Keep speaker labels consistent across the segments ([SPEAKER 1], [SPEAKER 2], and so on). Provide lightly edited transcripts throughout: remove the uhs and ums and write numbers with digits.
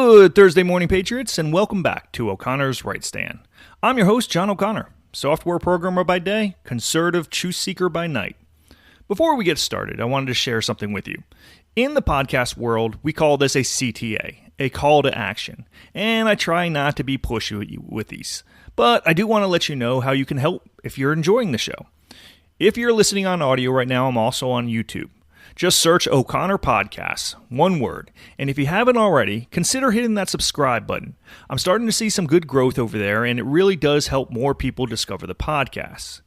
[SPEAKER 1] Good Thursday morning, Patriots, and welcome back to O'Connor's Right Stand. I'm your host, John O'Connor, software programmer by day, conservative truth seeker by night. Before we get started, I wanted to share something with you. In the podcast world, we call this a CTA, a call to action, and I try not to be pushy with these. But I do want to let you know how you can help if you're enjoying the show. If you're listening on audio right now, I'm also on YouTube. Just search O'Connor Podcasts, one word, and if you haven't already, consider hitting that subscribe button. I'm starting to see some good growth over there, and it really does help more people discover the podcast.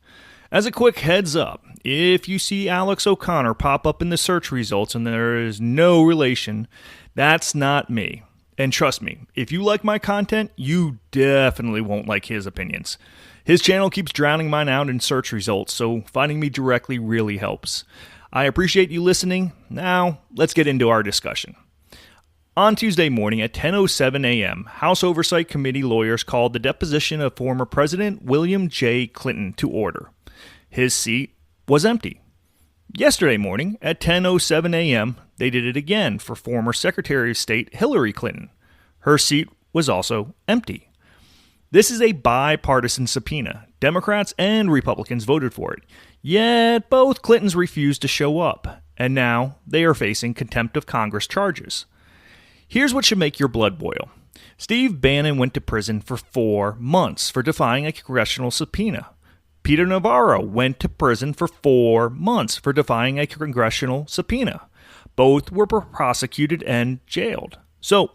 [SPEAKER 1] As a quick heads up, if you see Alex O'Connor pop up in the search results and there is no relation, that's not me. And trust me, if you like my content, you definitely won't like his opinions. His channel keeps drowning mine out in search results, so finding me directly really helps. I appreciate you listening. Now, let's get into our discussion. On Tuesday morning at 10:07 a.m., House Oversight Committee lawyers called the deposition of former President William J. Clinton to order. His seat was empty. Yesterday morning at 10:07 a.m., they did it again for former Secretary of State Hillary Clinton. Her seat was also empty. This is a bipartisan subpoena. Democrats and Republicans voted for it. Yet both Clintons refused to show up, and now they are facing contempt of Congress charges. Here's what should make your blood boil. Steve Bannon went to prison for 4 months for defying a congressional subpoena. Peter Navarro went to prison for 4 months for defying a congressional subpoena. Both were prosecuted and jailed. So,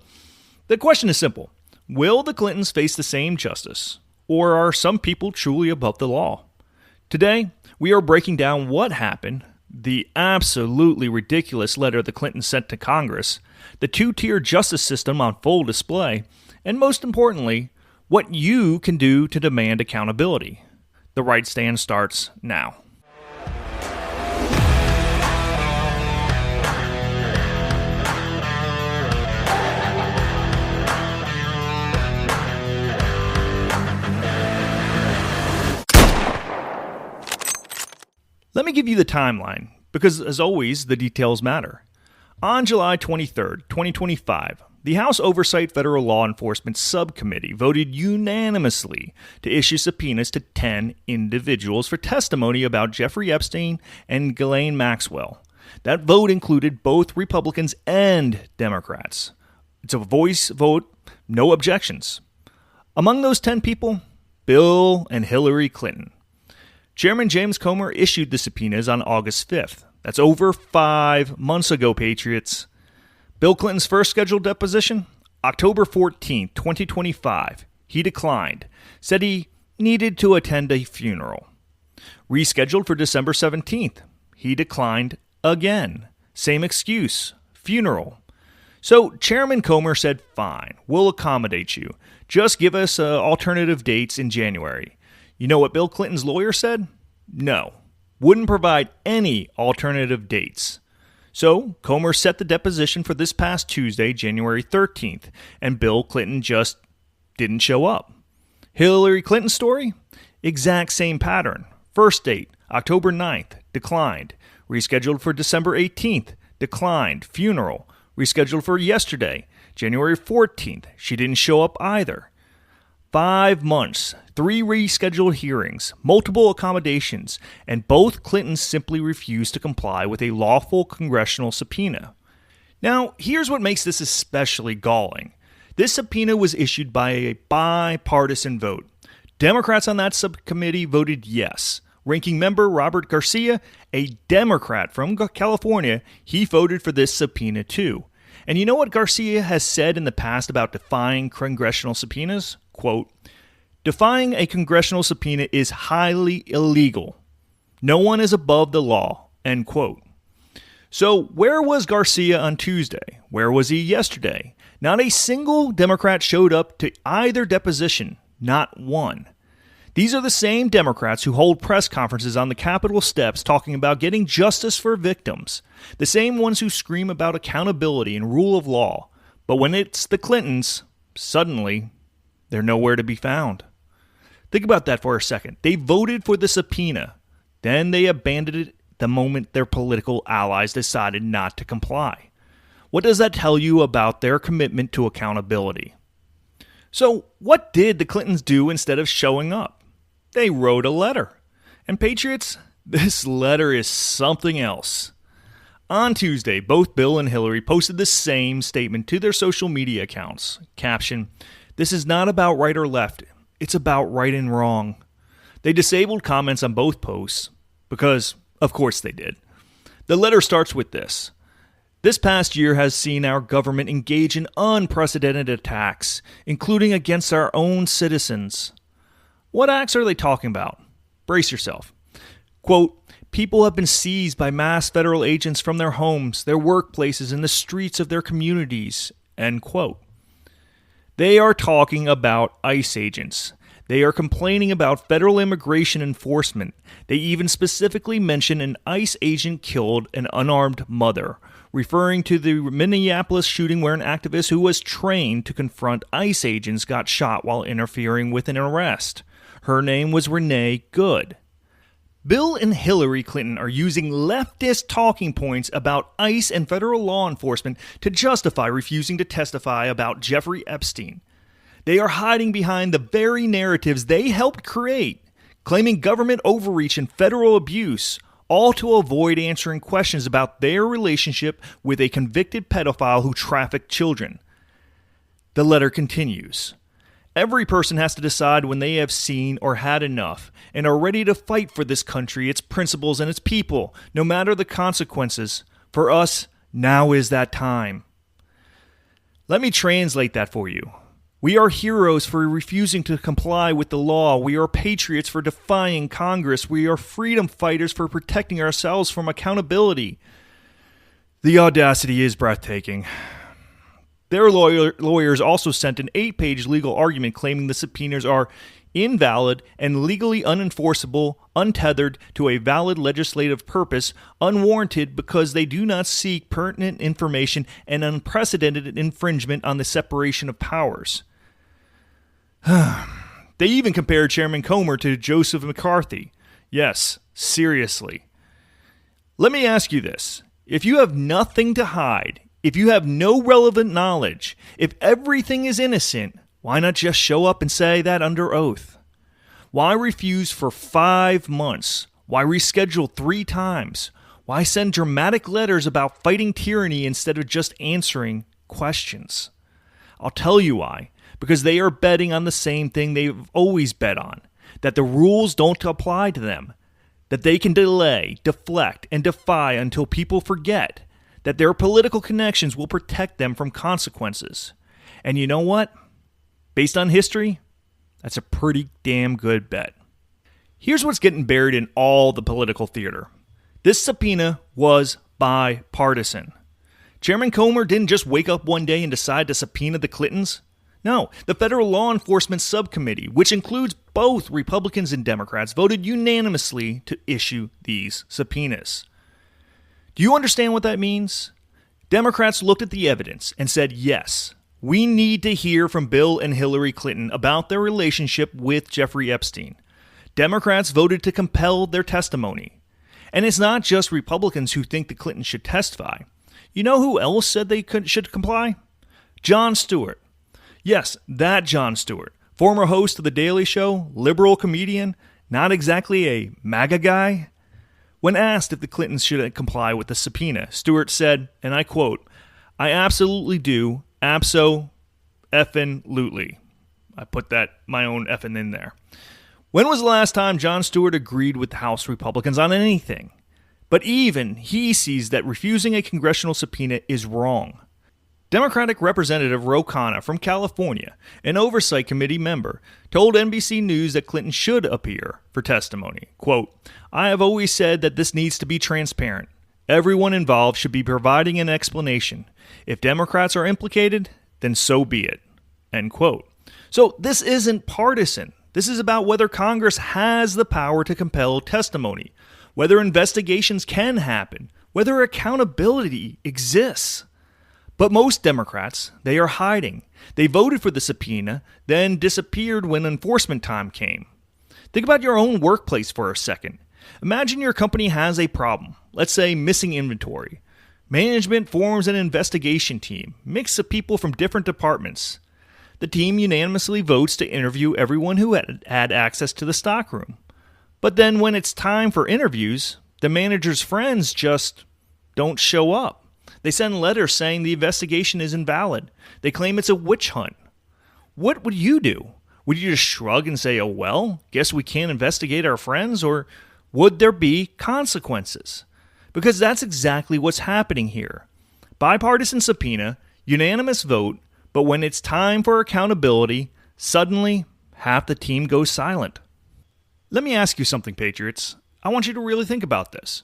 [SPEAKER 1] the question is simple. Will the Clintons face the same justice, or are some people truly above the law? Today, we are breaking down what happened, the absolutely ridiculous letter the Clintons sent to Congress, the two-tier justice system on full display, and most importantly, what you can do to demand accountability. The Right Stand starts now. Let me give you the timeline, because as always, the details matter. On July 23, 2025, the House Oversight Federal Law Enforcement Subcommittee voted unanimously to issue subpoenas to 10 individuals for testimony about Jeffrey Epstein and Ghislaine Maxwell. That vote included both Republicans and Democrats. It's a voice vote, no objections. Among those 10 people, Bill and Hillary Clinton. Chairman James Comer issued the subpoenas on August 5th. That's over 5 months ago, Patriots. Bill Clinton's first scheduled deposition? October 14th, 2025. He declined, said he needed to attend a funeral. Rescheduled for December 17th. He declined again. Same excuse, funeral. So Chairman Comer said, fine, we'll accommodate you. Just give us alternative dates in January. You know what Bill Clinton's lawyer said? No. Wouldn't provide any alternative dates. So, Comer set the deposition for this past Tuesday, January 13th, and Bill Clinton just didn't show up. Hillary Clinton's story? Exact same pattern. First date, October 9th, declined. Rescheduled for December 18th, declined. Funeral, rescheduled for yesterday, January 14th. She didn't show up either. 5 months, 3 rescheduled hearings, multiple accommodations, and both Clintons simply refused to comply with a lawful congressional subpoena. Now, here's what makes this especially galling. This subpoena was issued by a bipartisan vote. Democrats on that subcommittee voted yes. Ranking member Robert Garcia, a Democrat from California, he voted for this subpoena too. And you know what Garcia has said in the past about defying congressional subpoenas? Quote, defying a congressional subpoena is highly illegal. No one is above the law, end quote. So where was Garcia on Tuesday? Where was he yesterday? Not a single Democrat showed up to either deposition, not one. These are the same Democrats who hold press conferences on the Capitol steps talking about getting justice for victims, the same ones who scream about accountability and rule of law. But when it's the Clintons, suddenly they're nowhere to be found. Think about that for a second. They voted for the subpoena. Then they abandoned it the moment their political allies decided not to comply. What does that tell you about their commitment to accountability? So, what did the Clintons do instead of showing up? They wrote a letter. And Patriots, this letter is something else. On Tuesday, both Bill and Hillary posted the same statement to their social media accounts. Caption, "This is not about right or left. It's about right and wrong." They disabled comments on both posts because, of course, they did. The letter starts with this. "This past year has seen our government engage in unprecedented attacks, including against our own citizens." What acts are they talking about? Brace yourself. Quote, "People have been seized by mass federal agents from their homes, their workplaces, and the streets of their communities." End quote. They are talking about ICE agents. They are complaining about federal immigration enforcement. They even specifically mention an ICE agent killed an unarmed mother, referring to the Minneapolis shooting where an activist who was trained to confront ICE agents got shot while interfering with an arrest. Her name was Renee Good. Bill and Hillary Clinton are using leftist talking points about ICE and federal law enforcement to justify refusing to testify about Jeffrey Epstein. They are hiding behind the very narratives they helped create, claiming government overreach and federal abuse, all to avoid answering questions about their relationship with a convicted pedophile who trafficked children. The letter continues. "Every person has to decide when they have seen or had enough and are ready to fight for this country, its principles, and its people, no matter the consequences. For us, now is that time." Let me translate that for you. We are heroes for refusing to comply with the law. We are patriots for defying Congress. We are freedom fighters for protecting ourselves from accountability. The audacity is breathtaking. Their lawyers also sent an 8-page legal argument claiming the subpoenas are invalid and legally unenforceable, untethered to a valid legislative purpose, unwarranted because they do not seek pertinent information, and unprecedented infringement on the separation of powers. They even compared Chairman Comer to Joseph McCarthy. Yes, seriously. Let me ask you this. If you have nothing to hide, if you have no relevant knowledge, if everything is innocent, why not just show up and say that under oath? Why refuse for 5 months? Why reschedule 3 times? Why send dramatic letters about fighting tyranny instead of just answering questions? I'll tell you why. Because they are betting on the same thing they've always bet on, that the rules don't apply to them, that they can delay, deflect, and defy until people forget, that their political connections will protect them from consequences. And you know what? Based on history, that's a pretty damn good bet. Here's what's getting buried in all the political theater. This subpoena was bipartisan. Chairman Comer didn't just wake up one day and decide to subpoena the Clintons. No, the Federal Law Enforcement Subcommittee, which includes both Republicans and Democrats, voted unanimously to issue these subpoenas. Do you understand what that means? Democrats looked at the evidence and said, yes, we need to hear from Bill and Hillary Clinton about their relationship with Jeffrey Epstein. Democrats voted to compel their testimony. And it's not just Republicans who think the Clintons should testify. You know who else said they should comply? Jon Stewart. Yes, that Jon Stewart, former host of The Daily Show, liberal comedian, not exactly a MAGA guy. When asked if the Clintons should comply with the subpoena, Stewart said, and I quote, "I absolutely do, abso-effin-lutely." I put that, my own effing in there. When was the last time Jon Stewart agreed with House Republicans on anything? But even he sees that refusing a congressional subpoena is wrong. Democratic Representative OConnor from California, an Oversight Committee member, told NBC News that Clinton should appear for testimony. Quote, "I have always said that this needs to be transparent. Everyone involved should be providing an explanation. If Democrats are implicated, then so be it." End quote. So this isn't partisan. This is about whether Congress has the power to compel testimony, whether investigations can happen, whether accountability exists. But most Democrats, they are hiding. They voted for the subpoena, then disappeared when enforcement time came. Think about your own workplace for a second. Imagine your company has a problem, let's say missing inventory. Management forms an investigation team, mix of people from different departments. The team unanimously votes to interview everyone who had access to the stockroom. But then when it's time for interviews, the manager's friends just don't show up. They send letters saying the investigation is invalid. They claim it's a witch hunt. What would you do? Would you just shrug and say, oh well, guess we can't investigate our friends? Or would there be consequences? Because that's exactly what's happening here. Bipartisan subpoena, unanimous vote, but when it's time for accountability, suddenly half the team goes silent. Let me ask you something, Patriots. I want you to really think about this.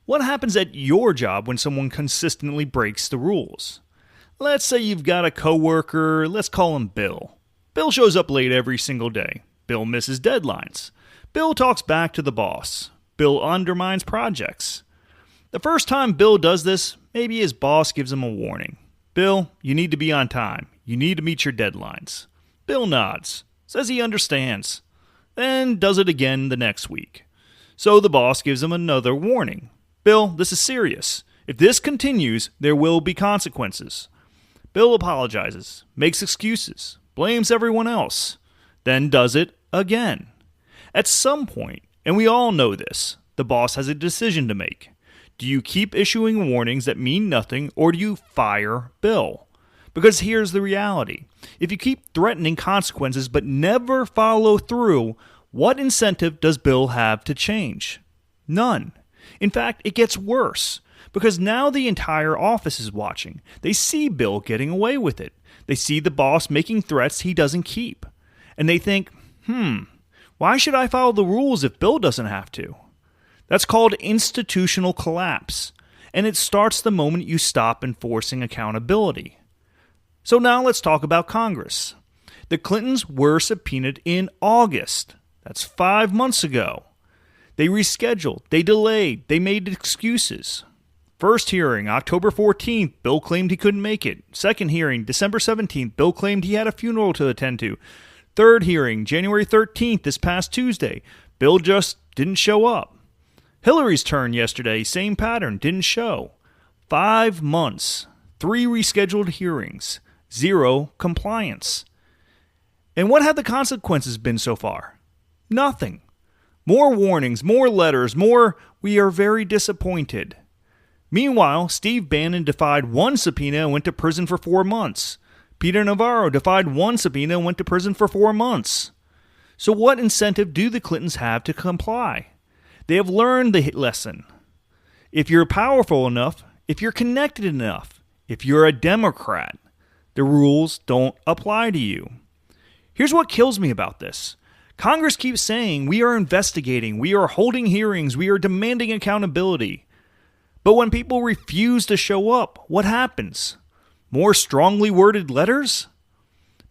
[SPEAKER 1] What happens at your job when someone consistently breaks the rules? Let's say you've got a coworker, let's call him Bill. Bill shows up late every single day. Bill misses deadlines. Bill talks back to the boss. Bill undermines projects. The first time Bill does this, maybe his boss gives him a warning. Bill, you need to be on time. You need to meet your deadlines. Bill nods, says he understands, then does it again the next week. So the boss gives him another warning. Bill, this is serious. If this continues, there will be consequences. Bill apologizes, makes excuses, blames everyone else, then does it again. At some point, and we all know this, the boss has a decision to make. Do you keep issuing warnings that mean nothing, or do you fire Bill? Because here's the reality. If you keep threatening consequences but never follow through, what incentive does Bill have to change? None. In fact, it gets worse. Because now the entire office is watching. They see Bill getting away with it. They see the boss making threats he doesn't keep. And they think, why should I follow the rules if Bill doesn't have to? That's called institutional collapse, and it starts the moment you stop enforcing accountability. So now let's talk about Congress. The Clintons were subpoenaed in August. That's 5 months ago. They rescheduled, they delayed, they made excuses. First hearing, October 14th, Bill claimed he couldn't make it. Second hearing, December 17th, Bill claimed he had a funeral to attend to. Third hearing, January 13th, this past Tuesday, Bill just didn't show up. Hillary's turn yesterday, same pattern, didn't show. 5 months, 3 rescheduled hearings, 0 compliance. And what have the consequences been so far? Nothing. More warnings, more letters, more, we are very disappointed. Meanwhile, Steve Bannon defied one subpoena and went to prison for 4 months. Peter Navarro defied one subpoena and went to prison for 4 months. So what incentive do the Clintons have to comply? They have learned the lesson. If you're powerful enough, if you're connected enough, if you're a Democrat, the rules don't apply to you. Here's what kills me about this. Congress keeps saying we are investigating, we are holding hearings, we are demanding accountability. But when people refuse to show up, what happens? More strongly worded letters?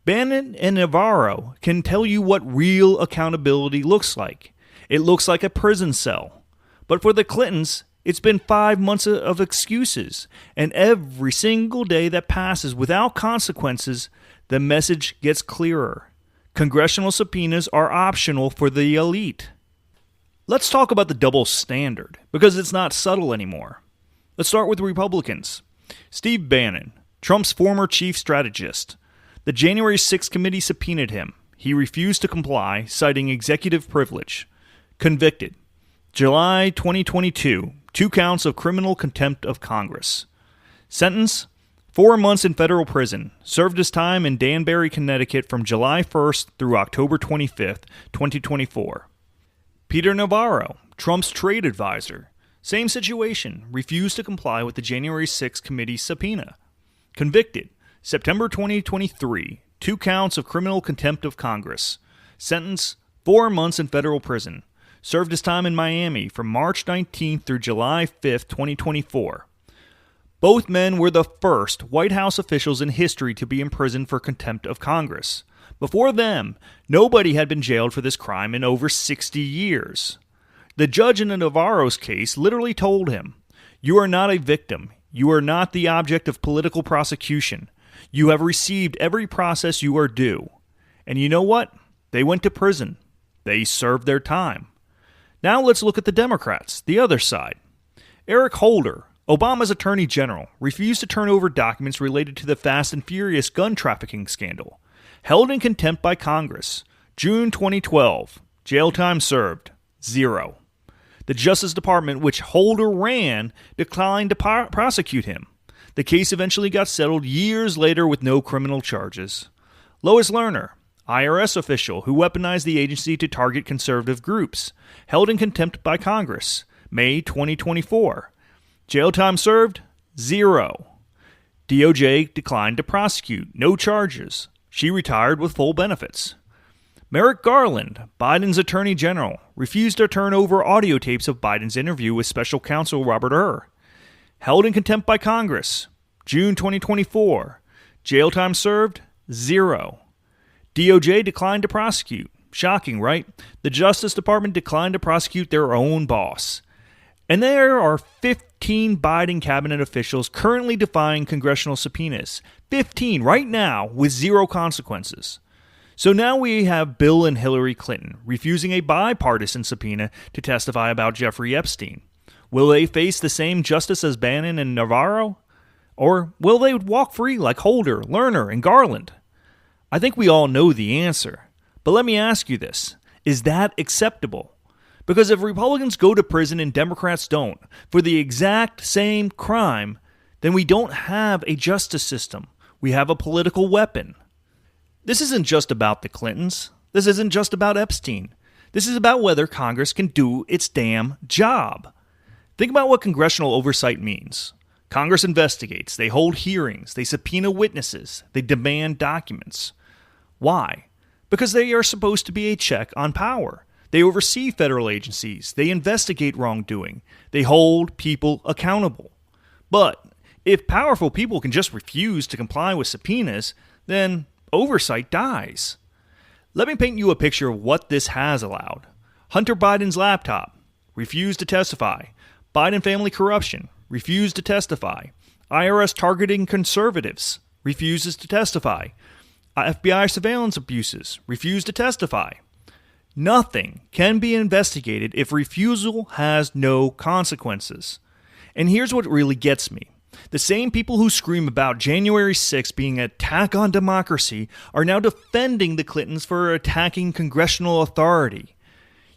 [SPEAKER 1] Bannon and Navarro can tell you what real accountability looks like. It looks like a prison cell. But for the Clintons, it's been 5 months of excuses. And every single day that passes without consequences, the message gets clearer. Congressional subpoenas are optional for the elite. Let's talk about the double standard, because it's not subtle anymore. Let's start with Republicans. Steve Bannon, Trump's former chief strategist. The January 6th committee subpoenaed him. He refused to comply, citing executive privilege. Convicted. July 2022, 2 counts of criminal contempt of Congress. Sentence, 4 months in federal prison. Served his time in Danbury, Connecticut from July 1st through October 25th, 2024. Peter Navarro, Trump's trade advisor. Same situation, refused to comply with the January 6th committee subpoena. Convicted. September 2023, 2 counts of criminal contempt of Congress. Sentence, 4 months in federal prison. Served his time in Miami from March 19th through July 5th, 2024. Both men were the first White House officials in history to be imprisoned for contempt of Congress. Before them, nobody had been jailed for this crime in over 60 years. The judge in Navarro's case literally told him, "You are not a victim. You are not the object of political prosecution. You have received every process you are due." And you know what? They went to prison. They served their time. Now let's look at the Democrats, the other side. Eric Holder, Obama's Attorney General refused to turn over documents related to the Fast and Furious gun trafficking scandal. Held in contempt by Congress. June 2012. Jail time served. 0. The Justice Department, which Holder ran, declined to prosecute him. The case eventually got settled years later with no criminal charges. Lois Lerner, IRS official who weaponized the agency to target conservative groups. Held in contempt by Congress. May 2024. Jail time served? 0. DOJ declined to prosecute. No charges. She retired with full benefits. Merrick Garland, Biden's Attorney General, refused to turn over audio tapes of Biden's interview with Special Counsel Robert Hur. Held in contempt by Congress. June 2024. Jail time served? 0. DOJ declined to prosecute. Shocking, right? The Justice Department declined to prosecute their own boss. And there are 15 Biden cabinet officials currently defying congressional subpoenas. 15 right now with 0 consequences. So now we have Bill and Hillary Clinton refusing a bipartisan subpoena to testify about Jeffrey Epstein. Will they face the same justice as Bannon and Navarro? Or will they walk free like Holder, Lerner, and Garland? I think we all know the answer. But let me ask you this. Is that acceptable? Because if Republicans go to prison and Democrats don't for the exact same crime, then we don't have a justice system. We have a political weapon. This isn't just about the Clintons. This isn't just about Epstein. This is about whether Congress can do its damn job. Think about what congressional oversight means. Congress investigates, they hold hearings, they subpoena witnesses, they demand documents. Why? Because they are supposed to be a check on power. They oversee federal agencies, they investigate wrongdoing, they hold people accountable. But if powerful people can just refuse to comply with subpoenas, then oversight dies. Let me paint you a picture of what this has allowed. Hunter Biden's laptop, refused to testify. Biden family corruption, refused to testify. IRS targeting conservatives, refuses to testify. FBI surveillance abuses, refused to testify. Nothing can be investigated if refusal has no consequences. And here's what really gets me. The same people who scream about January 6th being an attack on democracy are now defending the Clintons for attacking congressional authority.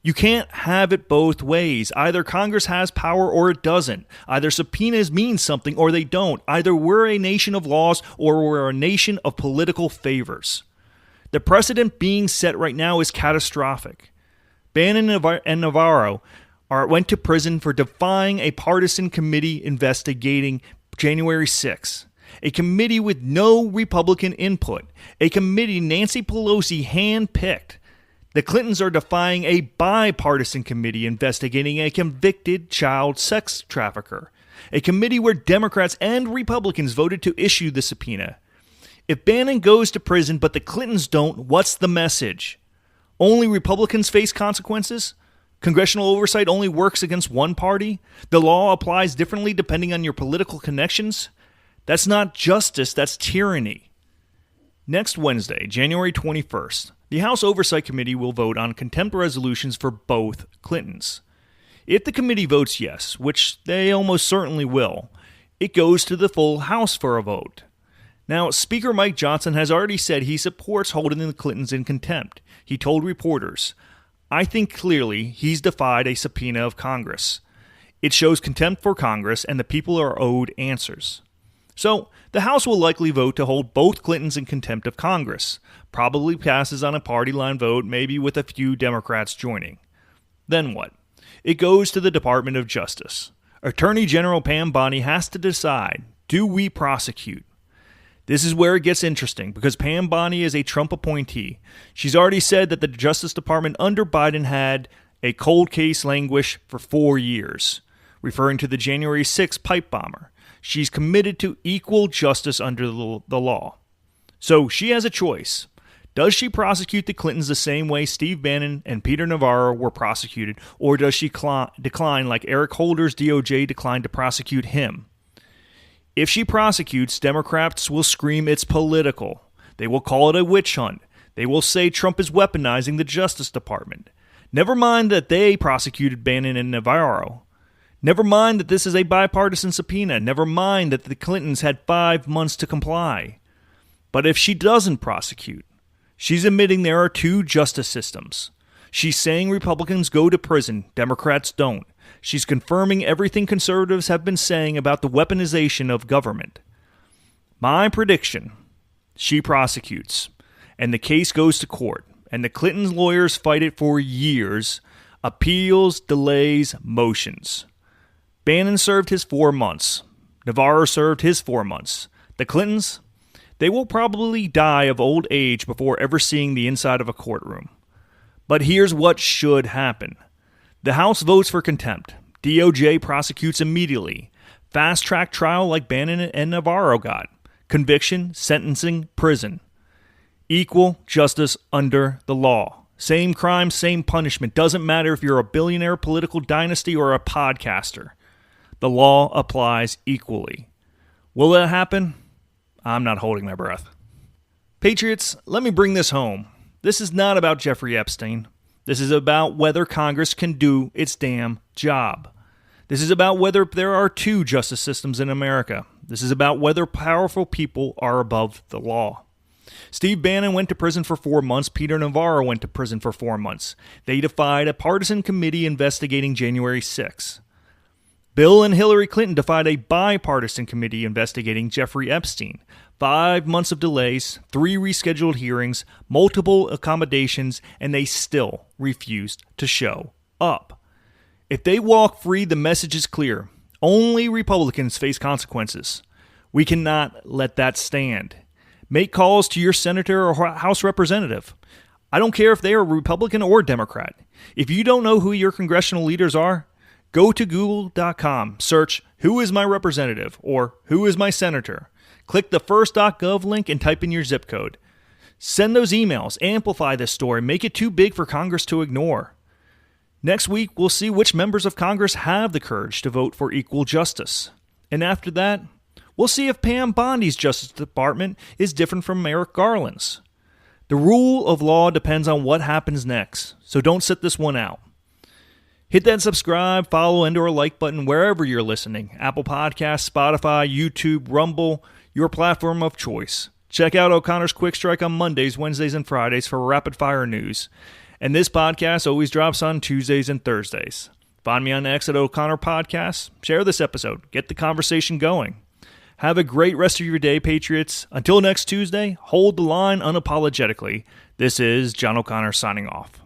[SPEAKER 1] You can't have it both ways. Either Congress has power or it doesn't. Either subpoenas mean something or they don't. Either we're a nation of laws or we're a nation of political favors. The precedent being set right now is catastrophic. Bannon and Navarro went to prison for defying a partisan committee investigating January 6th, a committee with no Republican input, a committee Nancy Pelosi handpicked. The Clintons are defying a bipartisan committee investigating a convicted child sex trafficker, a committee where Democrats and Republicans voted to issue the subpoena. If Bannon goes to prison but the Clintons don't, what's the message? Only Republicans face consequences? Congressional oversight only works against one party? The law applies differently depending on your political connections? That's not justice, that's tyranny. Next Wednesday, January 21st, the House Oversight Committee will vote on contempt resolutions for both Clintons. If the committee votes yes, which they almost certainly will, it goes to the full House for a vote. Now, Speaker Mike Johnson has already said he supports holding the Clintons in contempt. He told reporters, "I think clearly he's defied a subpoena of Congress. It shows contempt for Congress and the people are owed answers." So, the House will likely vote to hold both Clintons in contempt of Congress. Probably passes on a party line vote, maybe with a few Democrats joining. Then what? It goes to the Department of Justice. Attorney General Pam Bondi has to decide, do we prosecute? This is where it gets interesting because Pam Bondi is a Trump appointee. She's already said that the Justice Department under Biden had a cold case languish for 4 years, referring to the January 6th pipe bomber. She's committed to equal justice under the law. So she has a choice. Does she prosecute the Clintons the same way Steve Bannon and Peter Navarro were prosecuted, or does she decline like Eric Holder's DOJ declined to prosecute him? If she prosecutes, Democrats will scream it's political. They will call it a witch hunt. They will say Trump is weaponizing the Justice Department. Never mind that they prosecuted Bannon and Navarro. Never mind that this is a bipartisan subpoena. Never mind that the Clintons had 5 months to comply. But if she doesn't prosecute, she's admitting there are two justice systems. She's saying Republicans go to prison, Democrats don't. She's confirming everything conservatives have been saying about the weaponization of government. My prediction, she prosecutes, and the case goes to court, and the Clintons' lawyers fight it for years. Appeals, delays, motions. Bannon served his 4 months. Navarro served his 4 months. The Clintons, they will probably die of old age before ever seeing the inside of a courtroom. But here's what should happen. The House votes for contempt. DOJ prosecutes immediately. Fast-track trial like Bannon and Navarro got. Conviction, sentencing, prison. Equal justice under the law. Same crime, same punishment. Doesn't matter if you're a billionaire political dynasty or a podcaster. The law applies equally. Will that happen? I'm not holding my breath. Patriots, let me bring this home. This is not about Jeffrey Epstein. This is about whether Congress can do its damn job. This is about whether there are two justice systems in America. This is about whether powerful people are above the law. Steve Bannon went to prison for 4 months. Peter Navarro went to prison for 4 months. They defied a partisan committee investigating January 6. Bill and Hillary Clinton defied a bipartisan committee investigating Jeffrey Epstein. 5 months of delays, 3 rescheduled hearings, multiple accommodations, and they still refused to show up. If they walk free, the message is clear. Only Republicans face consequences. We cannot let that stand. Make calls to your senator or House representative. I don't care if they are Republican or Democrat. If you don't know who your congressional leaders are, go to google.com, search "Who is my representative?" or "Who is my senator?" Click the first.gov link and type in your zip code. Send those emails, amplify this story, make it too big for Congress to ignore. Next week, we'll see which members of Congress have the courage to vote for equal justice. And after that, we'll see if Pam Bondi's Justice Department is different from Merrick Garland's. The rule of law depends on what happens next, so don't sit this one out. Hit that subscribe, follow, and/or like button wherever you're listening. Apple Podcasts, Spotify, YouTube, Rumble, your platform of choice. Check out O'Connor's Quick Strike on Mondays, Wednesdays, and Fridays for rapid-fire news. And this podcast always drops on Tuesdays and Thursdays. Find me on X at O'Connor Podcasts. Share this episode. Get the conversation going. Have a great rest of your day, Patriots. Until next Tuesday, hold the line unapologetically. This is John O'Connor signing off.